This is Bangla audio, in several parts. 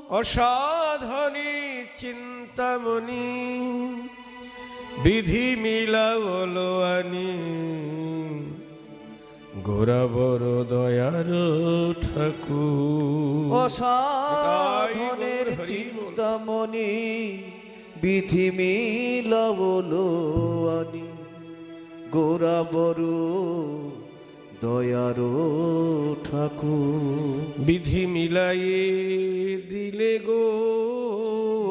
অসাধনী চিন্তামণি বিধি মিলাবলো আনি গোরা বড় দয়ার ঠাকুর। অসাধনের চিন্তামণি বিধি মিলাবলো আনি গোরা বড় দয়ার ঠাকুর। বিধি মিলাইয়ে দিলে গো,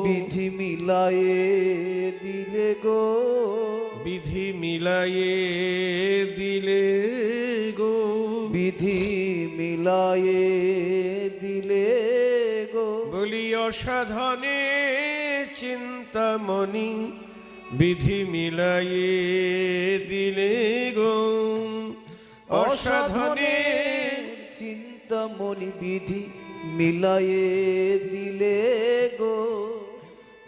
বিধি মিলায়ে দিলে গো, বিধি মিলাইয়ে দিলে গো, বিধি মিলায়ে দিলে গো। বলি অসাধনে চিন্তামণি বিধি মিলাইয়ে দিলে গো। অসাধনে চিন্তামণি বিধি মিলায়ে দিলে গো।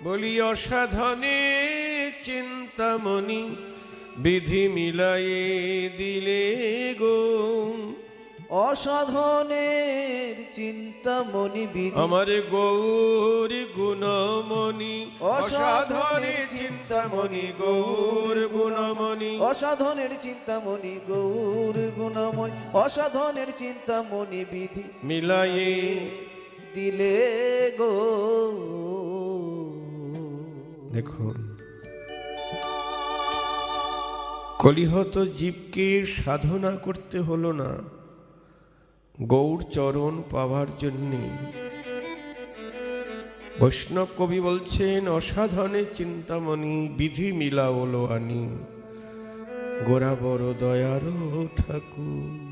বলি অসাধনে চিন্তামণি বিধি মিলাইয়ে দিলে গো। অসাধনের চিন্তামণি বিধি আমার গৌর গুণমণি, অসাধনের চিন্তামণি গৌর গুণমণি, অসাধনের চিন্তামণি গৌর গুণমণি, অসাধনের চিন্তামণি বিধি মিলাইয়ে দিলে গো। দেখুন, কলিহত জীবকে সাধনা করতে হলো না গৌর চরণ পাওয়ার জন্যে। বৈষ্ণব কবি বলছেন অসাধনে চিন্তামণি বিধি মিলাবলো আনি গোরা বড় দয়ার ঠাকুর।